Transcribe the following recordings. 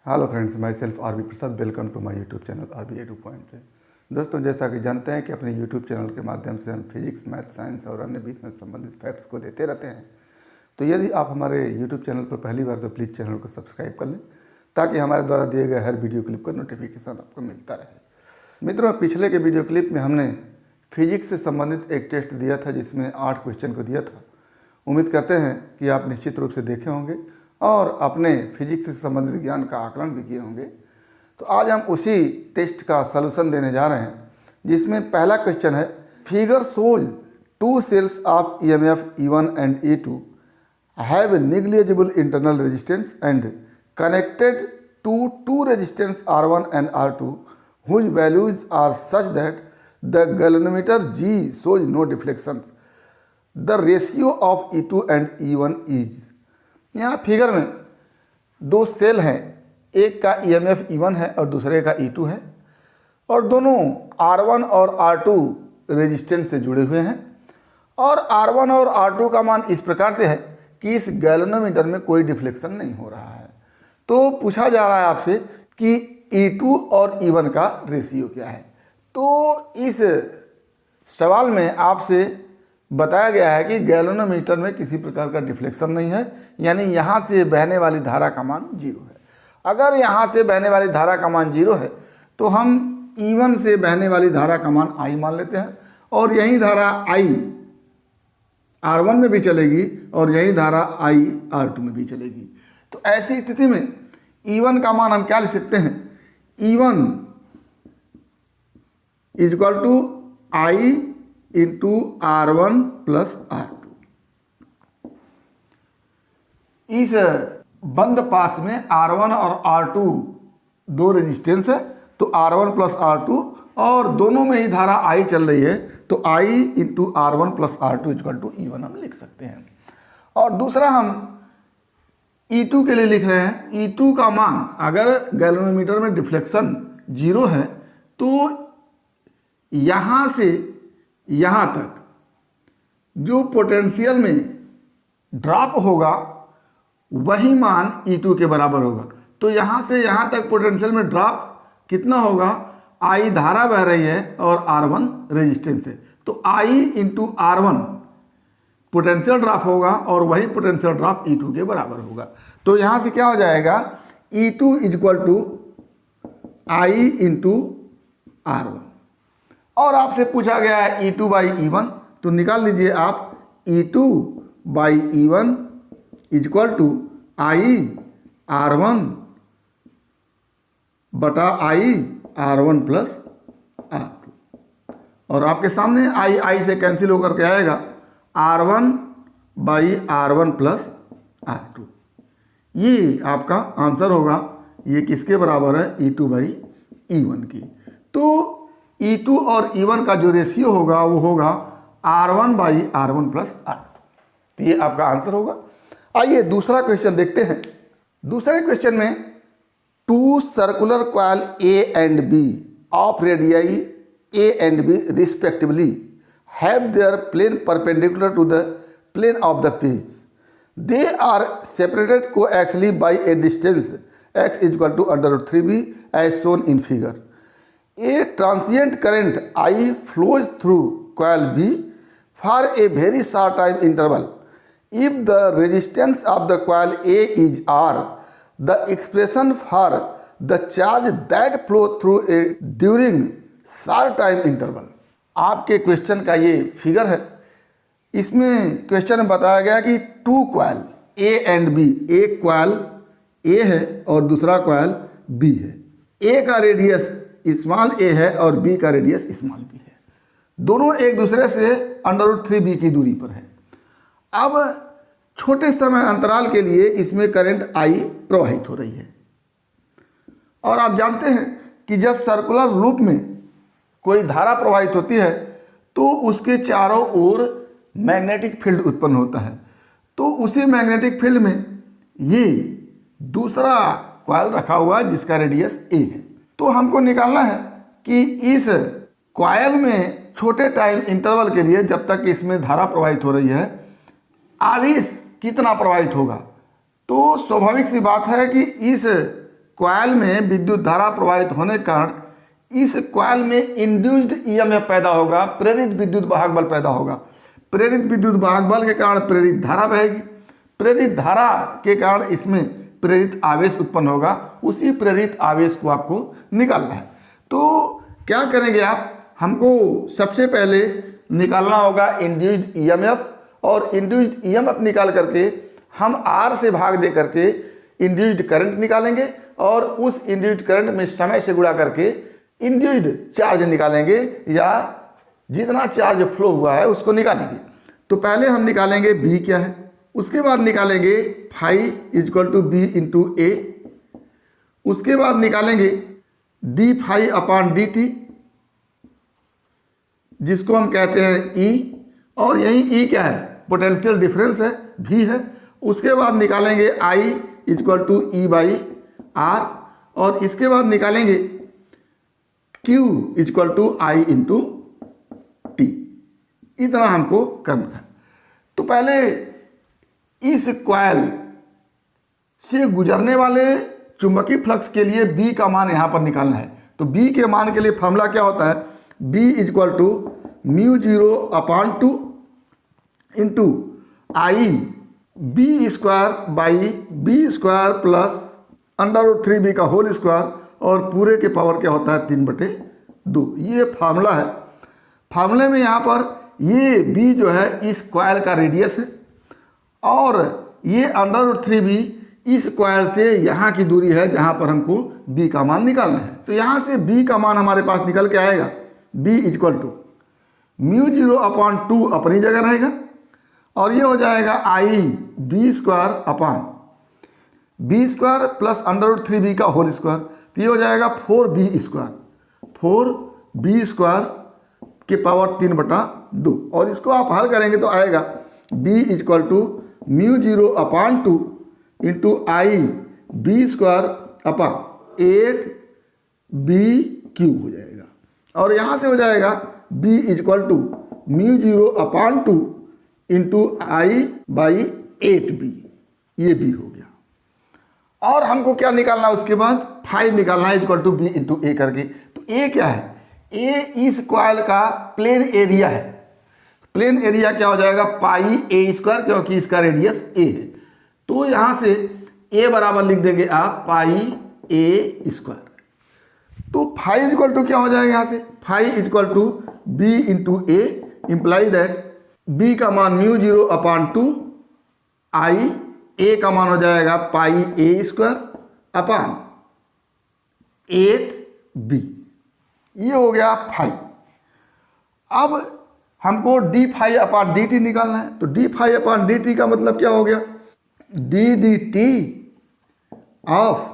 Hello friends, myself R B Prasad. Welcome to my YouTube channel R B edu point. दोस्तों, जैसा कि जानते हैं कि अपने यूट्यूब चैनल के माध्यम से हम फिजिक्स, मैथ, साइंस और अन्य विषय से संबंधित फैक्ट्स को देते रहते हैं। तो यदि आप हमारे यूट्यूब चैनल पर पहली बार तो प्लीज़ चैनल को सब्सक्राइब कर लें ताकि हमारे द्वारा दिए गए हर वीडियो क्लिप का नोटिफिकेशन आपको मिलता रहे। मित्रों, पिछले के वीडियो क्लिप में हमने फिजिक्स से संबंधित एक टेस्ट दिया था जिसमें 8 क्वेश्चन को दिया था। उम्मीद करते हैं कि आप निश्चित रूप से देखे होंगे और अपने फिजिक्स से संबंधित ज्ञान का आकलन भी किए होंगे। तो आज हम उसी टेस्ट का सलूशन देने जा रहे हैं जिसमें पहला क्वेश्चन है, figure shows 2 cells of EMF E1 and E2 have negligible internal resistance and connected to 2 resistance R1 and R2 whose values are such that the galvanometer G shows no deflections. The ratio of E2 and E1 is। यहाँ figure में 2 cell हैं, एक का EMF E1 है और दूसरे का E2 है और दोनों R1 और R2 रेजिस्टेंस से जुड़े हुए हैं और R1 और R2 का मान इस प्रकार से है कि इस गैल्वेनोमीटर में कोई डिफ्लेक्शन नहीं हो रहा है। तो पूछा जा रहा है आपसे कि E2 और E1 का रेशियो क्या है। तो इस सवाल में आपसे बताया गया है कि गैल्वेनोमीटर में किसी प्रकार का डिफ्लेक्शन नहीं है, यानी यहाँ से बहने वाली धारा का मान 0 है। अगर यहाँ से बहने वाली धारा का मान 0 है तो हम E1 से बहने वाली धारा का मान I मान लेते हैं और यही धारा I R1 में भी चलेगी और यही धारा I R2 में भी चलेगी। तो ऐसी स्थिति में E1 का मान हम क्या लिख सकते हैं, E1 is equal to I into R1 plus R2। इस बंद पास में R1 और R2 दो रेजिस्टेंस है, तो R1 प्लस R2 और दोनों में ही धारा I चल रही है, तो I into R1 plus R2 equal to E1 हम लिख सकते हैं। और दूसरा हम E2 के लिए लिख रहे हैं, E2 का मान अगर गैल्वेनोमीटर में डिफ्लेक्शन 0 है तो यहाँ से यहाँ तक जो पोटेंशियल में ड्रॉप होगा वही मान E2 के बराबर होगा। तो यहाँ से यहाँ तक पोटेंशियल में ड्रॉप कितना होगा, I धारा बह रही है और R1 रेजिस्टेंस है, तो I into R1 potential drop होगा और वही पोटेंशियल ड्रॉप E2 के बराबर होगा। तो यहाँ से क्या हो जाएगा, E2 is equal to I into R1। और आपसे पूछा गया है E2 बाई E1, तो निकाल लीजिए आप E2 by E1 is equal to I R1 बटा I R1 प्लस R2। और आपके सामने I से कैंसिल होकर के आएगा R1 by R1 plus R2। ये आपका आंसर होगा। ये किसके बराबर है, E2 बाई E1 की। तो E2 और E1 का जो रेशियो होगा वो होगा R1 by R1 plus R2। तो ये आपका आंसर होगा। आइए दूसरा क्वेश्चन देखते हैं। दूसरे क्वेश्चन में 2 circular coil A and B of radii A and B respectively have their plane perpendicular to the plane of the page. They are separated coaxially by a distance x is equal to √3b as shown in figure. A transient current I flows through coil B for a very short time interval. If the resistance of the coil A is R, the expression for the charge that flow through a during short time interval। आपके question का ये figure है। इसमें question में बताया गया कि 2 coil A and B, एक कॉइल A है और दूसरा कॉइल B है। A का रेडियस स्मॉल a है और B का रेडियस स्मॉल b है। दोनों एक दूसरे से √3b की दूरी पर है। अब छोटे समय अंतराल के लिए इसमें करंट I प्रवाहित हो रही है और आप जानते हैं कि जब सर्कुलर लूप में कोई धारा प्रवाहित होती है तो उसके चारों ओर मैग्नेटिक फील्ड उत्पन्न होता है। तो उसी मैग्नेटिक फील्ड में ये दूसरा कॉइल रखा हुआ है जिसका रेडियस a है। तो हमको निकालना है कि इस कॉइल में छोटे टाइम इंटरवल के लिए जब तक इसमें धारा प्रवाहित हो रही है आवेश कितना प्रवाहित होगा। तो स्वाभाविक सी बात है कि इस कॉइल में विद्युत धारा प्रवाहित होने के कारण इस कॉइल में इंड्यूस्ड ईएमएफ पैदा होगा, प्रेरित विद्युत वाहक बल पैदा होगा। प्रेरित विद्युत वाहक बल के कारण प्रेरित धारा बहेगी, प्रेरित धारा के कारण इसमें प्रेरित आवेश उत्पन्न होगा। उसी प्रेरित आवेश को आपको निकालना है। तो क्या करेंगे आप, हमको सबसे पहले निकालना होगा इंड्यूस्ड ईएमएफ, और इंड्यूस्ड ईएमएफ निकाल करके हम आर से भाग दे करके इंड्यूस्ड करंट निकालेंगे, और उस इंड्यूस्ड करंट में समय से गुणा करके इंड्यूस्ड चार्ज निकालेंगे, या जितना चार्ज फ्लो हुआ है उसको निकालेंगे। तो पहले हम निकालेंगे बी क्या है, उसके बाद निकालेंगे phi is equal to B into a, उसके बाद निकालेंगे d phi upon D t, जिसको हम कहते हैं ई, और यही ई क्या है, पोटेंशियल डिफरेंस है, भी है। उसके बाद निकालेंगे i is equal to e by r, और इसके बाद निकालेंगे q is equal to I into t. इतना हमको करना है। तो पहले इस कॉइल से गुजरने वाले चुंबकीय फ्लक्स के लिए बी का मान यहाँ पर निकालना है। तो बी के मान के लिए फॉर्मूला क्या होता है, B is equal to mu zero upon two into I B square by B square plus √3b का होल स्क्वायर, और पूरे के पावर क्या होता है 3/2। ये फार्मूला है। फार्मूले में यहाँ पर ये b जो है इस कॉइल का रेडियस है, और ये √3b इस कॉइल से यहाँ की दूरी है जहाँ पर हमको b का मान निकालना है। तो यहाँ से b का मान हमारे पास निकल के आएगा, b is equal to mu zero upon two अपनी जगह रहेगा, और ये हो जाएगा i B square upon b square plus √3b का होल स्क्वायर। तो ये हो जाएगा 4b स्क्वायर, 4b स्क्वायर के पावर 3/2, और इसको आप हल करेंगे तो आएगा b is equal to mu zero upon two into I B square upon 8b cube हो जाएगा, और यहाँ से हो जाएगा b is equal to mu zero upon two into I by 8b। ये b हो गया। और हमको क्या निकालना है, उसके बाद फाई निकालना है इक्वल टू बी इंटू ए करके। तो ए क्या है, ए इस कॉइल का प्लेन एरिया है। प्लेन एरिया क्या हो जाएगा, पाई ए स्क्वायर, क्योंकि इसका रेडियस ए है। तो यहाँ से ए बराबर लिख देंगे आप पाई ए स्क्वायर। तो फाई इक्वल टू क्या हो जाएगा, यहाँ से phi equal to B into A, implies that B का मान mu zero upon two I, A का मान हो जाएगा पाई ए स्क्वायर अपॉन 8b। ये हो गया फाई। अब हमको D phi upon D T निकालना है। तो D phi upon D T का मतलब क्या हो गया, D D T of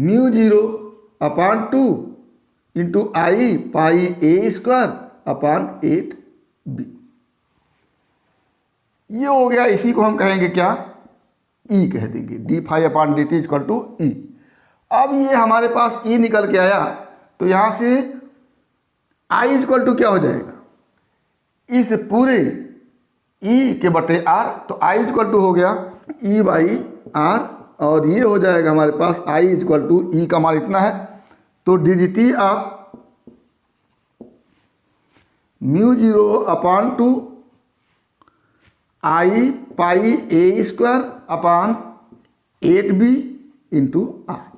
mu zero upon two into I pi A square upon 8b। ये हो गया। इसी को हम कहेंगे क्या, ई कह देंगे, d phi upon D t equal to e. अब ये हमारे पास ई निकल के आया, तो यहाँ से आई इक्वल टू क्या हो जाएगा, इस पूरे ई के बटे आर। तो आई इक्वल टू हो गया ई बाई आर, और ये हो जाएगा हमारे पास आई इक्वल टू ई का मान इतना है। तो D D T of mu zero upon two I pi A square upon 8b into R.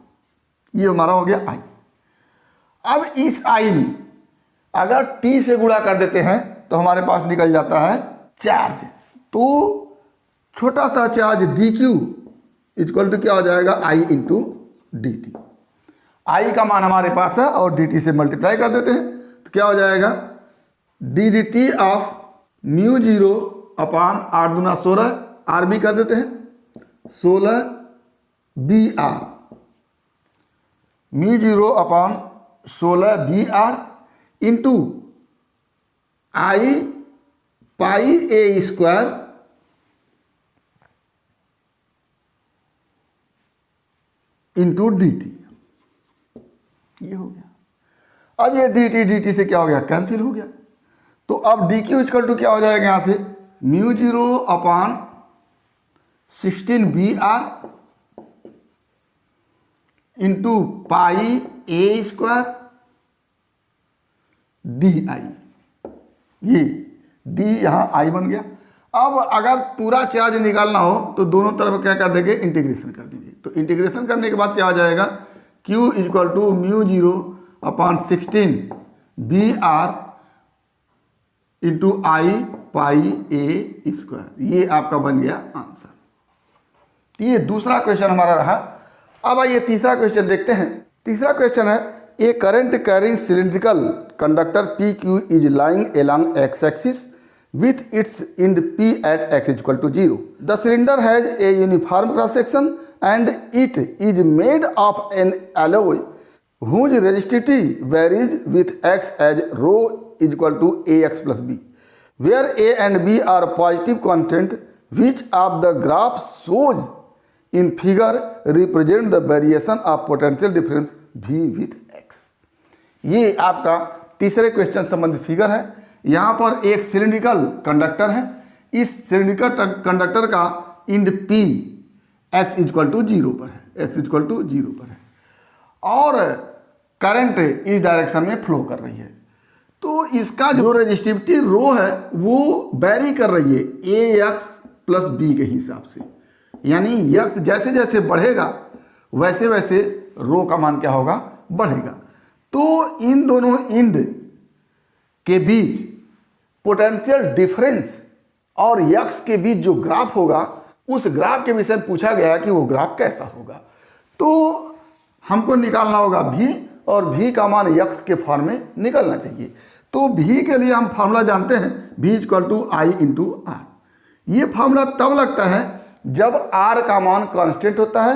ये हमारा हो गया आई। अब इस आई में अगर t से गुणा कर देते हैं तो हमारे पास निकल जाता है चार्ज। तो छोटा सा charge D Q equal to क्या हो जाएगा, I into D T. I का मान हमारे पास है और डी टी से मल्टीप्लाई कर देते हैं, तो क्या हो जाएगा, D D T of mu zero upon 8 दूना 16, आर बी कर देते हैं 16 B R, mu zero upon 16 B R into I pi A square into D T. ये हो गया। अब ये डी टी से क्या हो गया, कैंसिल हो गया। तो अब डी क्यू इक्वल टू क्या हो जाएगा, यहां से mu zero upon 16 B R into pi A square D I, ये डी यहाँ आई बन गया। अब अगर पूरा चार्ज निकालना हो तो दोनों तरफ क्या कर देंगे, इंटीग्रेशन कर देंगे। तो इंटीग्रेशन करने के बाद क्या हो जाएगा, Q equal to mu 0/16 B R into I pi A square, ये आपका बन गया आंसर। ये दूसरा क्वेश्चन हमारा रहा। अब आइए तीसरा क्वेश्चन देखते हैं। तीसरा क्वेश्चन है, a current carrying cylindrical conductor p q is lying along x axis with its end P at x equal to 0. The cylinder has a uniform cross section and it is made of an alloy whose resistivity varies with x as rho is equal to ax plus b, where a and b are positive constant. Which of the graph shows in figure represent the variation of potential difference v with x? ये आपका तीसरे question संबंधित figure है। यहाँ पर एक cylindrical conductor है, इस सिलिंड्रिकल कंडक्टर का end P x equal to 0 पर है, x इक्वल टू 0 पर है और करंट इस डायरेक्शन में फ्लो कर रही है। तो इसका जो रेजिस्टिविटी रो है वो वेरी कर रही है ax प्लस b के हिसाब से, यानी x जैसे जैसे बढ़ेगा वैसे वैसे रो का मान क्या होगा, बढ़ेगा। तो इन दोनों इंड के बीच पोटेंशियल डिफरेंस और यक्स के बीच जो ग्राफ होगा, उस ग्राफ के विषय में पूछा गया कि वो ग्राफ कैसा होगा। तो हमको निकालना होगा v और v का मान यक्स के फॉर्म में निकलना चाहिए। तो v के लिए हम फार्मूला जानते हैं, v equal to I into R. ये फार्मूला तब लगता है जब r का मान कांस्टेंट होता है,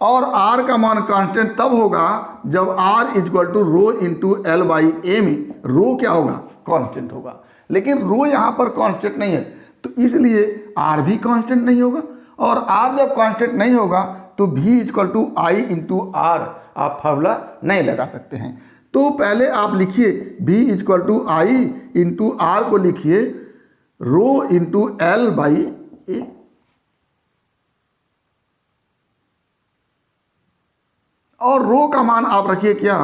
और r का मान कांस्टेंट तब होगा जब r equal to rho into L by a में रो क्या होगा, कांस्टेंट होगा। लेकिन रो यहाँ पर कांस्टेंट नहीं है, तो इसलिए r भी कांस्टेंट नहीं होगा, और r जब कांस्टेंट नहीं होगा तो v equal to I into r आप फार्मूला नहीं लगा सकते हैं। तो पहले आप लिखिए v equal to I into r को लिखिए rho into L by a, और रो का मान आप रखिए क्या,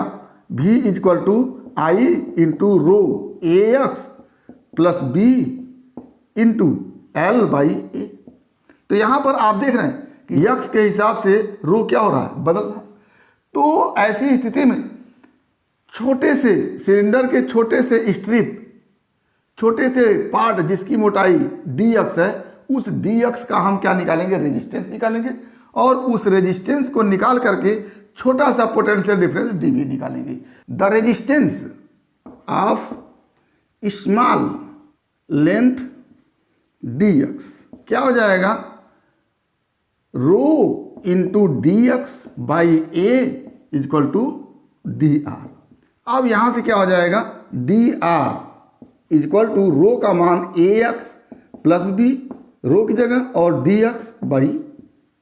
v equal to I into rho a x plus b into L by a. तो यहाँ पर आप देख रहे हैं कि यक्स के हिसाब से रो क्या हो रहा है, बदल रहा है। तो ऐसी स्थिति में छोटे से सिलेंडर के छोटे से स्ट्रिप, छोटे से पार्ट जिसकी मोटाई डी एक्स है, उस डी एक्स का हम क्या निकालेंगे, रेजिस्टेंस निकालेंगे, और उस रेजिस्टेंस को निकाल करके छोटा सा पोटेंशियल डिफरेंस डी वी निकालेंगे। The resistance of small length d x क्या हो जाएगा, rho into d x by a equal to d r. अब यहां से क्या हो जाएगा, d r equal to rho का मान a x plus b, rho की जगह, और डी एक्स बाई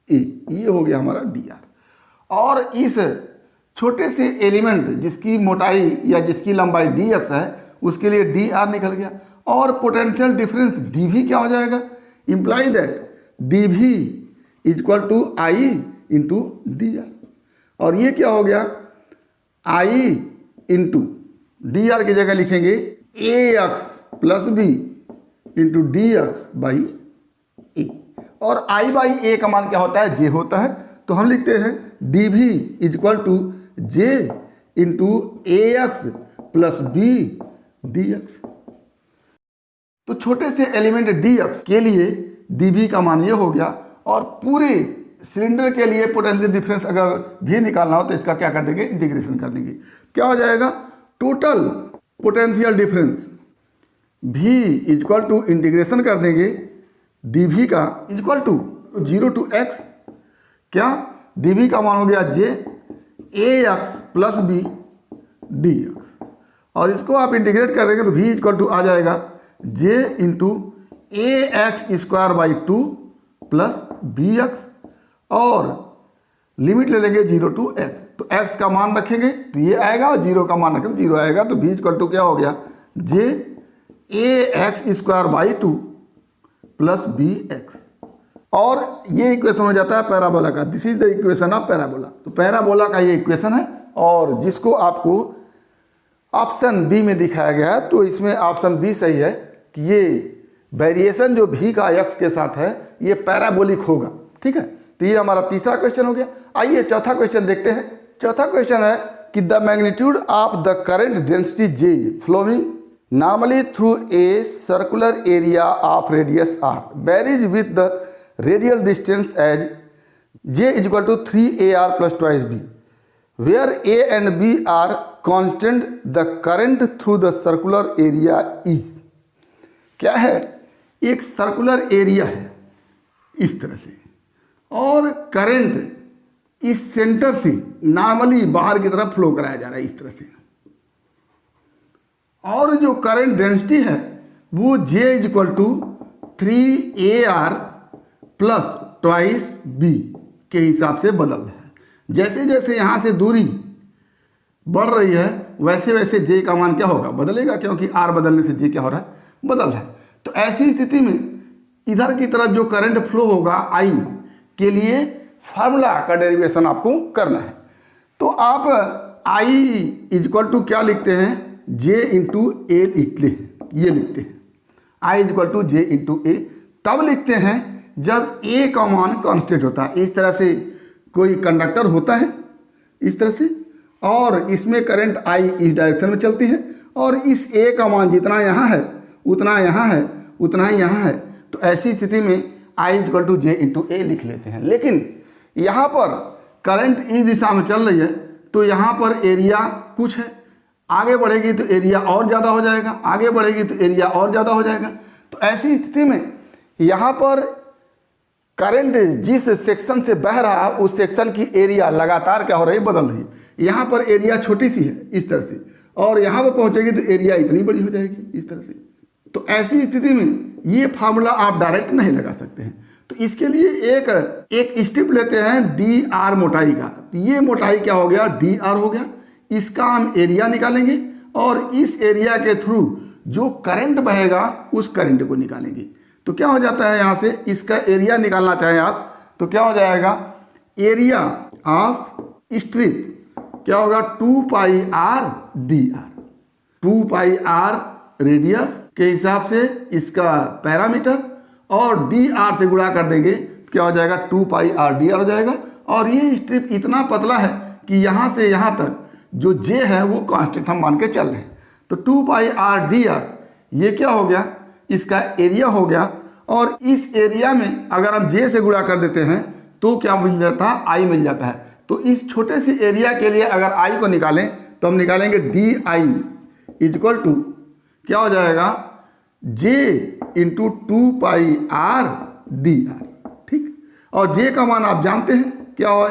ए, ये हो गया हमारा डी आर। और इस छोटे से एलिमेंट जिसकी मोटाई या जिसकी लंबाई डी एक्स है, उसके लिए डी आर निकल गया, और पोटेंशियल डिफरेंस डी वी क्या हो जाएगा, imply that D V equal to I into D R. और ये क्या हो गया, आई इंटू डी आर की जगह लिखेंगे a x plus b into d x by a, और आई बाई ए का मान क्या होता है, जे होता है। तो हम लिखते हैं D V equal to J into A x plus B D X. तो छोटे से एलिमेंट डी एक्स के लिए डी वी का मान ये हो गया, और पूरे सिलेंडर के लिए पोटेंशियल डिफरेंस अगर भी निकालना हो तो इसका क्या कर देंगे, इंटीग्रेशन कर देंगे। क्या हो जाएगा, टोटल पोटेंशियल डिफरेंस भी इक्वल टू इंटीग्रेशन कर देंगे डी वी का इक्वल टू 0 टू एक्स, क्या डी वी का मान हो गया जे a x plus B D x, और इसको आप इंटीग्रेट कर देंगे तो v इक्वल टू आ जाएगा J into A x square by 2 plus b x, और लिमिट ले लेंगे 0 टू एक्स। तो x का मान रखेंगे तो ये आएगा, और 0 का मान रखेंगे 0 आएगा। तो v इक्वल टू क्या हो गया, जे a x square by 2 plus b x, और ये इक्वेशन हो जाता है पैराबोला का। This is the equation of parabola. तो पैराबोला का ये इक्वेशन है और जिसको आपको ऑप्शन बी में दिखाया गया है। तो इसमें ऑप्शन बी सही है कि ये वेरिएशन जो भी का एक्स के साथ है ये पैराबोलिक होगा। ठीक है, तो ये हमारा तीसरा क्वेश्चन हो गया। आइए चौथा क्वेश्चन देखते हैं। चौथा क्वेश्चन है कि the magnitude of the current density J flowing normally through a circular area of radius R varies with the radial distance as J is equal to 3AR + 2B where A and B are constant the current through the circular area is। क्या है, एक circular area है इस तरह से और current इस centre से नॉर्मली बाहर की तरफ फ्लो कराया जा रहा है इस तरह से, और जो करंट डेंसिटी है वो J is equal to 3AR + 2B के हिसाब से बदल रहा है। जैसे जैसे यहाँ से दूरी बढ़ रही है वैसे वैसे J का मान क्या होगा, बदलेगा, क्योंकि R बदलने से J क्या हो रहा है, बदल रहा है। तो ऐसी स्थिति में इधर की तरफ जो करंट फ्लो होगा I के लिए फार्मूला का डेरिवेशन आपको करना है। तो आप I इज इक्वल टू क्या लिखते हैं, J × A लिखते हैं, ये लिखते हैं I is equal to J × A तब लिखते हैं जब A का मान कांस्टेंट होता है। इस तरह से कोई कंडक्टर होता है इस तरह से और इसमें करंट I इस डायरेक्शन में चलती है और इस A का मान जितना यहाँ है उतना यहाँ है उतना ही यहाँ है। तो ऐसी स्थिति में I is equal to J × A लिख लेते हैं। लेकिन यहाँ पर करंट इस दिशा में चल रही है तो यहाँ पर एरिया कुछ है, आगे बढ़ेगी तो एरिया और ज़्यादा हो जाएगा, आगे बढ़ेगी तो एरिया और ज़्यादा हो जाएगा। तो ऐसी स्थिति में यहाँ पर करंट जिस सेक्शन से बह रहा है उस सेक्शन की एरिया लगातार क्या हो रही है, बदल रही है। यहाँ पर एरिया छोटी सी है इस तरह से और यहाँ पर पहुँचेगी तो एरिया इतनी बड़ी हो जाएगी इस तरह से। तो ऐसी स्थिति में ये फार्मूला आप डायरेक्ट नहीं लगा सकते हैं। तो इसके लिए एक स्टेप लेते हैं DR मोटाई का। तो ये मोटाई क्या हो गया, DR हो गया। इसका हम एरिया निकालेंगे और इस एरिया के थ्रू जो करंट बहेगा उस करंट को निकालेंगे। तो क्या हो जाता है, यहाँ से इसका एरिया निकालना चाहें आप तो क्या हो जाएगा, एरिया ऑफ स्ट्रिप क्या होगा 2πr dr। 2πr रेडियस के हिसाब से इसका पैरामीटर और dr से गुणा कर देंगे तो क्या हो जाएगा 2πr dr हो जाएगा। और ये स्ट्रिप इतना पतला है कि यहाँ से यहाँ तक जो J है वो कांस्टेंट हम मान के चल रहे हैं। तो 2πr dr ये क्या हो गया, इसका एरिया हो गया। और इस एरिया में अगर हम J से गुणा कर देते हैं तो क्या मिल जाता है, I मिल जाता है। तो इस छोटे से एरिया के लिए अगर I को निकालें तो हम निकालेंगे DI इज इक्वल टू क्या हो जाएगा, J × 2πr dr। ठीक, और J का मान आप जानते हैं क्या हो,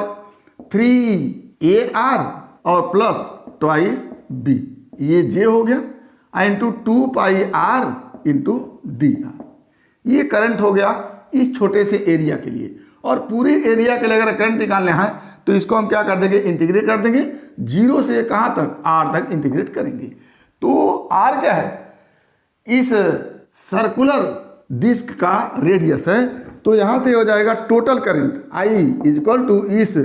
3AR और + 2B ये J हो गया × 2πr × dr। ये करंट हो गया इस छोटे से एरिया के लिए। और पूरे एरिया के लिए अगर करंट निकालना है तो इसको हम क्या कर देंगे, इंटीग्रेट कर देंगे। 0 से कहाँ तक, R तक इंटीग्रेट करेंगे। तो R क्या है, इस सर्कुलर डिस्क का रेडियस है। तो यहाँ से हो जाएगा total current I is equal to इस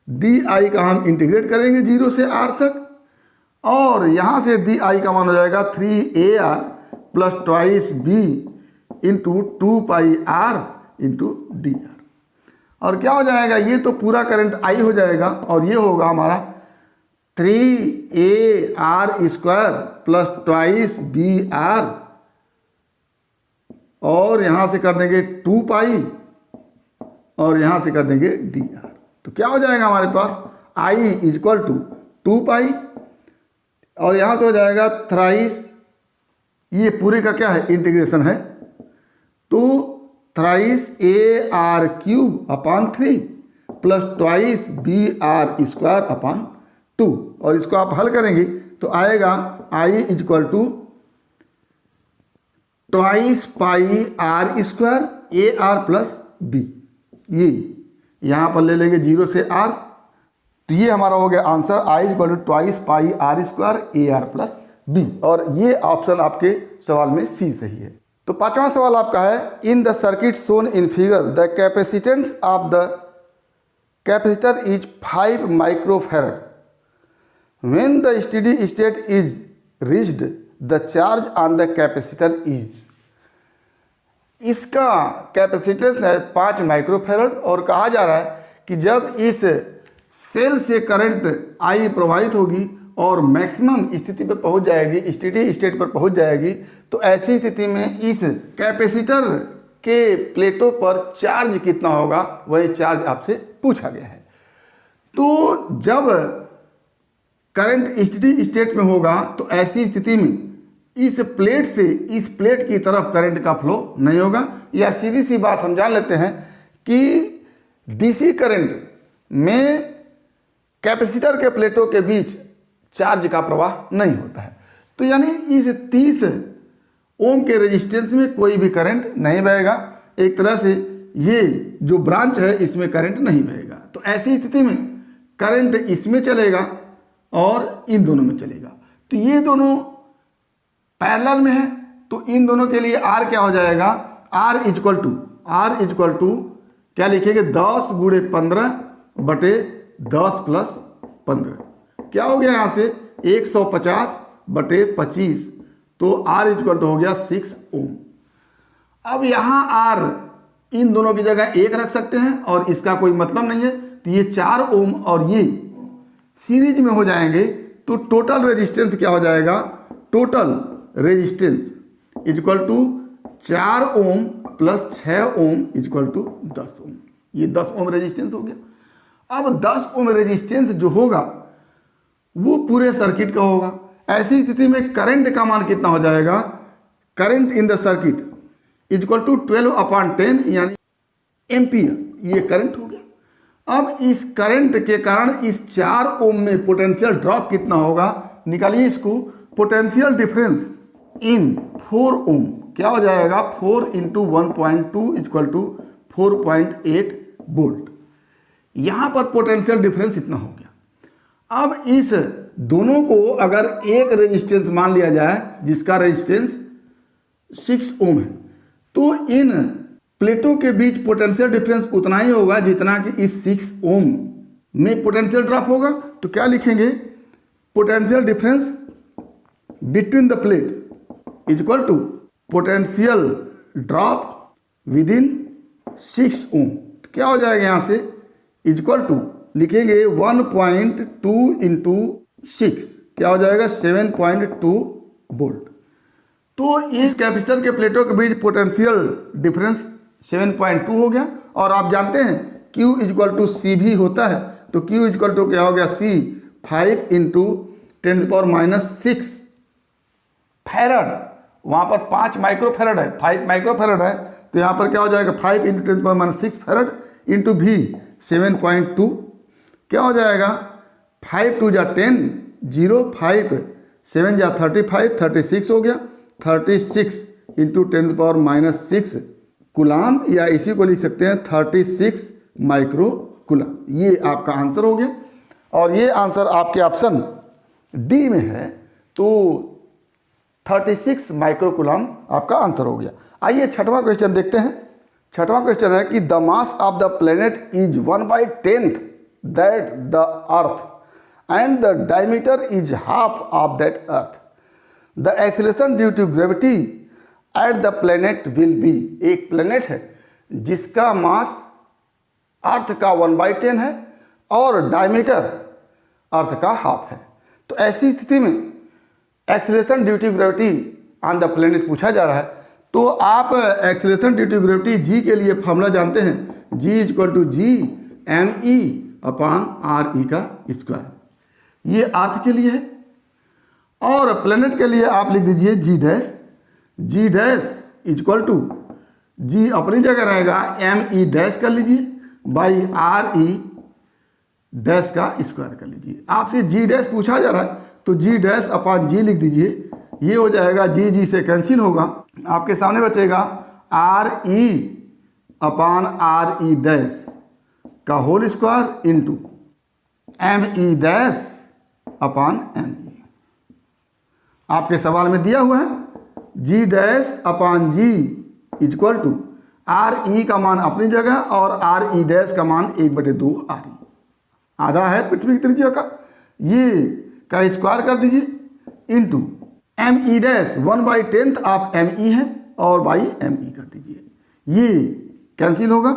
DI का हम इंटीग्रेट करेंगे 0 से R तक और यहाँ से DI का मान हो जाएगा 3AR + 2B × 2πr × dr। और क्या हो जाएगा, ये तो पूरा करंट I हो जाएगा और ये होगा हमारा 3AR² + 2BR और यहाँ से कर देंगे 2π और यहाँ से कर देंगे dr। तो क्या हो जाएगा हमारे पास, I इज इक्वल टू 2π और यहाँ से हो जाएगा थ्राइस, ये पूरे का क्या है, इंटीग्रेशन है। तो थ्राइस AR³ + 2BR² और इसको आप हल करेंगे तो आएगा I is equal to 2πr² AR + B। ये यहाँ पर ले लेंगे 0 से R। तो ये हमारा हो गया answer, I is equal to 2πr² AR + B। और ये ऑप्शन आपके सवाल में C सही है। तो पांचवा सवाल आपका है, इन the circuit shown in figure the capacitance of the capacitor is 5 microfarad when the steady state is reached the charge on the capacitor is. इसका कैपेसिटेंस है 5 माइक्रोफैरड और कहा जा रहा है कि जब इस सेल से करंट आई प्रवाहित होगी और मैक्सिमम स्थिति पर पहुंच जाएगी, स्टेडी स्टेट पर पहुंच जाएगी, तो ऐसी स्थिति में इस कैपेसिटर के प्लेटों पर चार्ज कितना होगा, वही चार्ज आपसे पूछा गया है। तो जब करंट स्टेडी स्टेट में होगा तो ऐसी स्थिति में इस प्लेट से इस प्लेट की तरफ करंट का फ्लो नहीं होगा, या सीधी सी बात हम जान लेते हैं कि डीसी करंट में कैपेसिटर के प्लेटों के बीच चार्ज का प्रवाह नहीं होता है। तो यानी इस 30 ओम के रेजिस्टेंस में कोई भी करंट नहीं बहेगा। एक तरह से ये जो ब्रांच है इसमें करंट नहीं बहेगा। तो ऐसी स्थिति में करंट इसमें चलेगा और इन दोनों में चलेगा। तो ये दोनों पैरेलल में है, तो इन दोनों के लिए R क्या हो जाएगा, R इक्वल टू क्या लिखेंगे, 10 गुणे 15 बटे 10 प्लस 15। क्या हो गया यहाँ से 150 बटे 25, तो R इक्वल टू हो गया 6 ओम। अब यहाँ R इन दोनों की जगह 1 रख सकते हैं और इसका कोई मतलब नहीं है, तो ये 4 ओम और ये सीरीज में हो जाएंगे। तो टोटल रेजिस्टेंस क्या हो जाएगा, total resistance equal to 4 ohm plus 6 ohm equal to 10 ohm. ये 10 ओम रेजिस्टेंस हो गया। अब 10 ओम रेजिस्टेंस जो होगा वो पूरे सर्किट का होगा। ऐसी स्थिति में करंट का मान कितना हो जाएगा, current in the circuit equal to 12/10 यानी एम्पियर, ये करंट हो गया। अब इस करंट के कारण इस 4 ओम में पोटेंशियल ड्रॉप कितना होगा, निकालिए इसको। पोटेंशियल डिफरेंस इन 4 ओम क्या हो जाएगा, 4 इंटू 1.2 इक्वल टू 4.8 वोल्ट। यहां पर पोटेंशियल डिफरेंस इतना हो गया। अब इस दोनों को अगर एक रेजिस्टेंस मान लिया जाए जिसका रेजिस्टेंस 6 ओम है, तो इन प्लेटों के बीच पोटेंशियल डिफरेंस उतना ही होगा जितना कि इस 6 ओम में पोटेंशियल ड्रॉप होगा। तो क्या लिखेंगे, potential difference between the plate equal to potential drop within 6 ohm. तो क्या हो जाएगा यहाँ से, इक्वल टू लिखेंगे 1.2 इंटू 6, क्या हो जाएगा 7.2 वोल्ट। तो इस कैपेसिटर के प्लेटों के बीच पोटेंशियल डिफरेंस 7.2 हो गया। और आप जानते हैं Q इक्वल टू सी भी होता है, तो Q इक्वल टू क्या हो गया, C 5 इंटू 10⁻⁶ फैरड। वहाँ पर 5 माइक्रोफैरड है, 5 माइक्रोफैरड है, तो यहाँ पर क्या हो जाएगा 5 इंटू 10⁻⁶ फैरड इंटू भी 7.2, क्या हो जाएगा 5 2 जा 10, 0 5 7 जा 35, 36 हो गया, 36 इंटू 10⁻⁶ कुलाम, या इसी को लिख सकते हैं 36 माइक्रो कुलाम। ये आपका आंसर हो गया और ये आंसर आपके ऑप्शन डी में है। तो 36 माइक्रो कुलाम आपका आंसर हो गया। आइए छठवां क्वेश्चन देखते हैं। छठवां क्वेश्चन है कि the mass of the planet is 1/10 that the earth and the diameter is half of that earth. The acceleration due to gravity at the planet will be. एक प्लेनेट है जिसका मास अर्थ का 1/10 है और डायमीटर अर्थ का हाफ है। तो ऐसी स्थिति में acceleration due to gravity on the planet पूछा जा रहा है। तो आप acceleration due to gravity g के लिए फॉर्मूला जानते हैं, जी इक्वल टू G/mE/RE का स्क्वायर। ये अर्थ के लिए है और प्लेनेट के लिए आप लिख दीजिए G dash equal to G अपनी जगह रहेगा, ME डैश कर लीजिए बाई RE डैश का स्क्वायर कर लीजिए। आपसे G डैश पूछा जा रहा है तो G डैश अपॉन G लिख दीजिए। ये हो जाएगा G से कैंसिल होगा, आपके सामने बचेगा RE अपॉन RE डैश का whole square into ME dash upon ME। आपके सवाल में दिया हुआ है G dash upon G equal to R E का मान अपनी जगह और आर ई डैश का मान 1/2 आर ई, आधा है पृथ्वी की त्रिज्या का, ये का स्क्वायर कर दीजिए into M E dash 1/10 of M E है और बाई एम ई कर दीजिए, ये कैंसिल होगा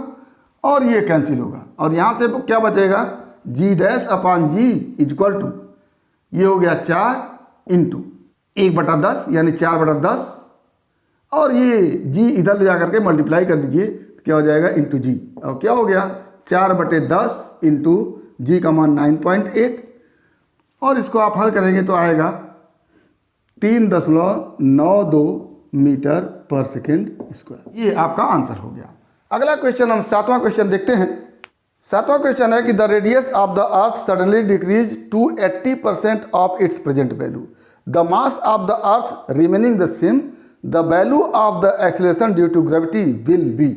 और ये कैंसिल होगा और यहाँ से क्या बचेगा, G dash upon G equal to ये हो गया 4 इंटू 1/10 यानी 4/10 और ये जी इधर ले जाकर के मल्टीप्लाई कर दीजिए, क्या हो जाएगा इंटू जी, और क्या हो गया 4/10 इंटू जी का मान 9.8 और इसको आप हल करेंगे तो आएगा 3.92 मीटर पर सेकेंड स्क्वायर। ये आपका आंसर हो गया। अगला क्वेश्चन हम 7वां क्वेश्चन देखते हैं। 7वां क्वेश्चन है कि the radius of the earth suddenly decrease to 80% of its present value, the mass of the earth remaining the same, the value of the acceleration due to gravity will be.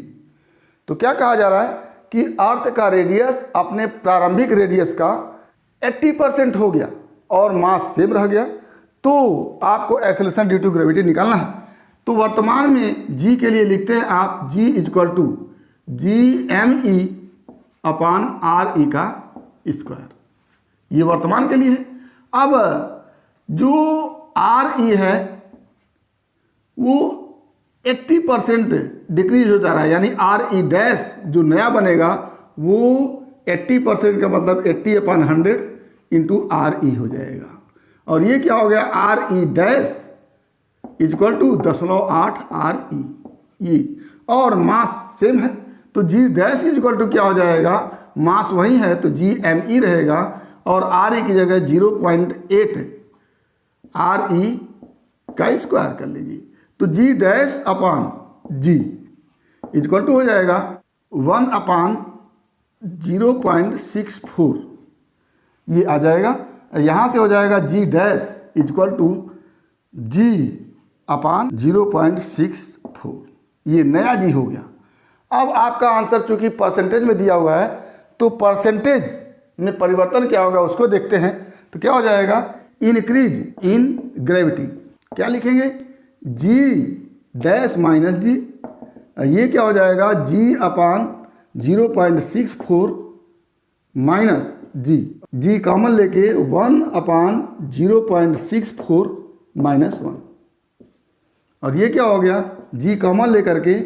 तो क्या कहा जा रहा है कि अर्थ का रेडियस अपने प्रारंभिक रेडियस का 80% हो गया और मास सेम रह गया, तो आपको एक्सेलरेशन ड्यू टू ग्रेविटी निकालना है। तो वर्तमान में जी के लिए लिखते हैं आप G equal to G M E upon R E का स्क्वायर, ये वर्तमान के लिए है। अब जो आर ई है वो 80% डिक्रीज हो जा रहा है, यानी आर ई डैश जो नया बनेगा वो 80% का मतलब 80/100 इंटू आर ई हो जाएगा और ये क्या हो गया R E dash equal to 0.8 R E, ये और मास सेम है तो जी डैश इक्वल टू क्या हो जाएगा, मास वही है तो जी एम ई रहेगा और आर ई की जगह 0.8 आर ई का स्क्वायर कर लीजिए, तो G dash upon G equal to हो जाएगा 1/0.64, ये आ जाएगा। यहाँ से हो जाएगा जी डैश इक्वल टू जी अपान 0.64, ये नया जी हो गया। अब आपका आंसर चूंकि परसेंटेज में दिया हुआ है तो परसेंटेज में परिवर्तन क्या होगा उसको देखते हैं। तो क्या हो जाएगा इंक्रीज इन ग्रेविटी, क्या लिखेंगे जी डैश माइनस जी, ये क्या हो जाएगा जी अपान 0.64 माइनस जी, जी कॉमन लेके 1/0.64 माइनस 1 और ये क्या हो गया जी कॉमन लेकर के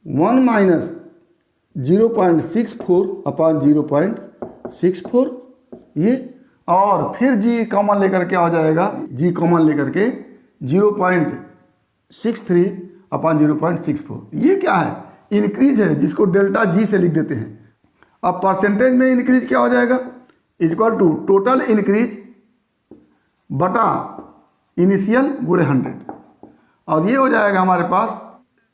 1 माइनस 0.64/0.64 ये, और फिर जी कॉमन लेकर क्या हो जाएगा जी कॉमन लेकर के 0.63/0.64, ये क्या है इंक्रीज है जिसको डेल्टा जी से लिख देते हैं। अब परसेंटेज में इंक्रीज क्या हो जाएगा इक्वल टू टोटल इंक्रीज बटा इनिशियल गुणे 100 और ये हो जाएगा हमारे पास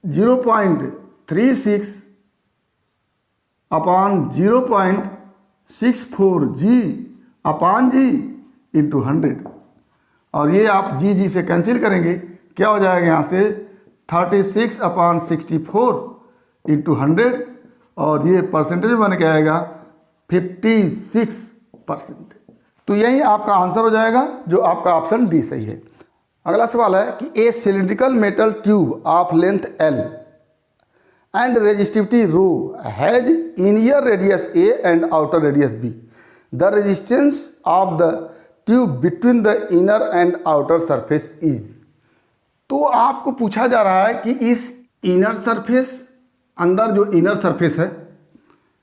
0.36/0.64 जी अपान जी इंटू 100 और ये आप जी जी से कैंसिल करेंगे, क्या हो जाएगा यहाँ से 36/64 इंटू 100 और ये परसेंटेज बन के आएगा 56%। तो यही आपका आंसर हो जाएगा जो आपका ऑप्शन डी सही है। अगला सवाल है कि a cylindrical metal tube of length L and resistivity rho has inner radius a and outer radius b, the resistance of the tube between the inner and outer surface is. तो आपको पूछा जा रहा है कि इस इनर सरफेस अंदर जो इनर सरफेस है,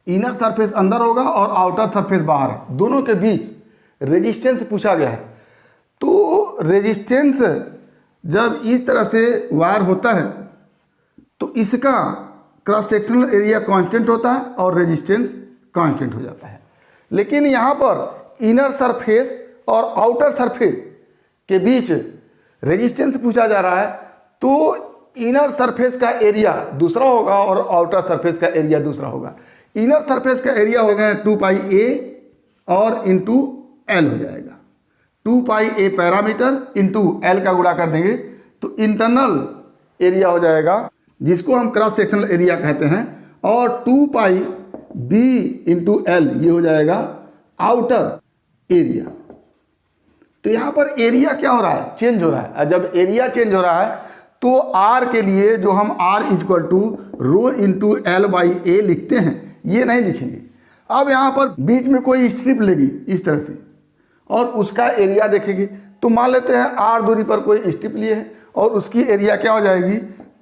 इनर सरफेस अंदर होगा और आउटर सरफेस बाहर है, दोनों के बीच रेजिस्टेंस पूछा गया है। तो रेजिस्टेंस जब इस तरह से वायर होता है तो इसका क्रॉस सेक्शनल एरिया कांस्टेंट होता है और रेजिस्टेंस कांस्टेंट हो जाता है, लेकिन यहाँ पर इनर सरफेस और आउटर सरफेस के बीच रेजिस्टेंस पूछा जा रहा है। तो इनर सरफेस का एरिया दूसरा होगा और आउटर सरफेस का एरिया दूसरा होगा। इनर सरफेस का एरिया हो गया 2πa और इंटू एल हो जाएगा, 2πa पैरामीटर इंटू एल का गुणा कर देंगे तो इंटरनल एरिया हो जाएगा जिसको हम क्रॉस सेक्शनल एरिया कहते हैं, और 2πb इंटू एल ये हो जाएगा आउटर एरिया। तो यहाँ पर एरिया क्या हो रहा है चेंज हो रहा है, जब एरिया चेंज हो रहा है तो आर के लिए जो हम R equal to rho into L by A लिखते हैं, ये नहीं लिखेंगे। अब यहाँ पर बीच में कोई स्ट्रिप लेगी इस तरह से और उसका एरिया देखेंगे। तो मान लेते हैं आर दूरी पर कोई स्ट्रिप लिए है और उसकी एरिया क्या हो जाएगी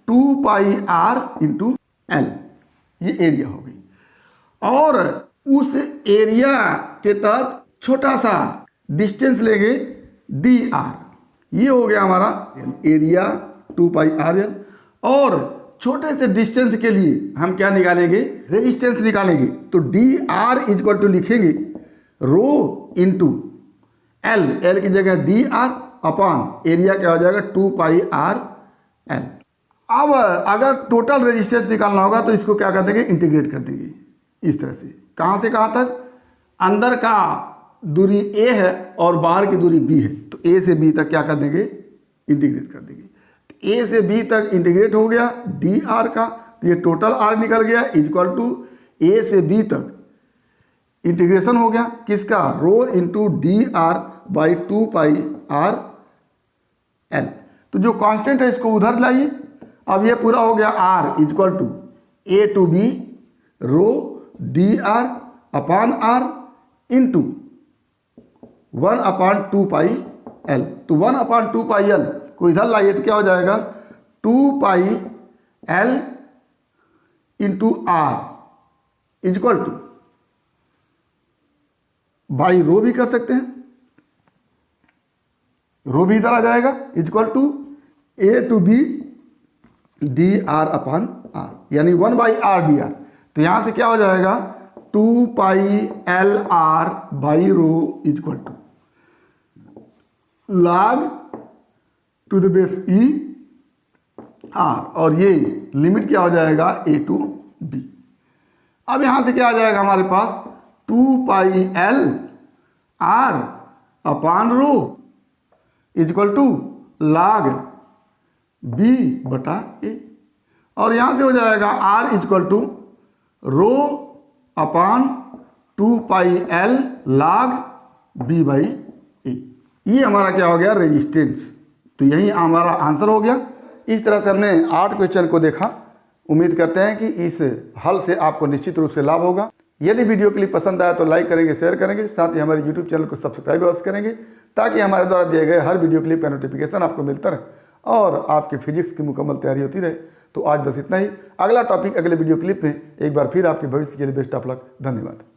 2 पाई आर इंटू एल, ये एरिया हो गई। और उस एरिया के तहत छोटा सा डिस्टेंस लेंगे डी आर, ये हो गया हमारा एरिया 2 पाई आर एल। और छोटे से डिस्टेंस के लिए हम क्या निकालेंगे, रेजिस्टेंस निकालेंगे। तो डी आर इक्वल टू लिखेंगे रो इंटू एल, एल की जगह डी आर अपॉन एरिया क्या हो जाएगा 2 पाई आर एल। अब अगर टोटल रेजिस्टेंस निकालना होगा तो इसको क्या कर देंगे, इंटीग्रेट कर देंगे इस तरह से। कहाँ से कहाँ तक, अंदर का दूरी ए है और बाहर की दूरी बी है, तो ए से बी तक क्या कर देंगे, इंटीग्रेट कर देंगे। तो ए से बी तक इंटीग्रेट हो गया डी आर का, तो ये टोटल आर निकल गया इक्वल टू ए से बी तक इंटीग्रेशन हो गया किसका, rho into D R by 2 pi R L. तो जो कांस्टेंट है इसको उधर लाइए। अब ये पूरा हो गया R equal to A to B rho D R upon R into 1/2 pi L. तो 1/2 पाई एल को इधर लाइए तो क्या हो जाएगा 2 pi L into R equal to by rho भी कर सकते हैं, रो भी इधर आ जाएगा equal to A to B D R upon R, यानी 1/r डी आर। तो यहां से क्या हो जाएगा 2 pi L R by rho equal to log to the base E R, और ये लिमिट क्या हो जाएगा ए टू बी। अब यहां से क्या आ जाएगा हमारे पास 2 pi L R upon rho equal to log B बटा ए, और यहां से हो जाएगा R equal to rho upon 2 pi L log B by A. ये हमारा क्या हो गया रेजिस्टेंस। तो यही हमारा आंसर हो गया। इस तरह से हमने 8 क्वेश्चन को देखा। उम्मीद करते हैं कि इस हल से आपको निश्चित रूप से लाभ होगा। यदि वीडियो क्लिप पसंद आया तो लाइक करेंगे, शेयर करेंगे, साथ ही हमारे यूट्यूब चैनल को सब्सक्राइब अवश्य करेंगे ताकि हमारे द्वारा दिए गए हर वीडियो क्लिप का नोटिफिकेशन आपको मिलता रहे और आपकी फिजिक्स की मुकम्मल तैयारी होती रहे। तो आज बस इतना ही। अगला टॉपिक अगले वीडियो क्लिप में एक बार फिर आपके भविष्य के लिए बेस्ट ऑफ लक। धन्यवाद।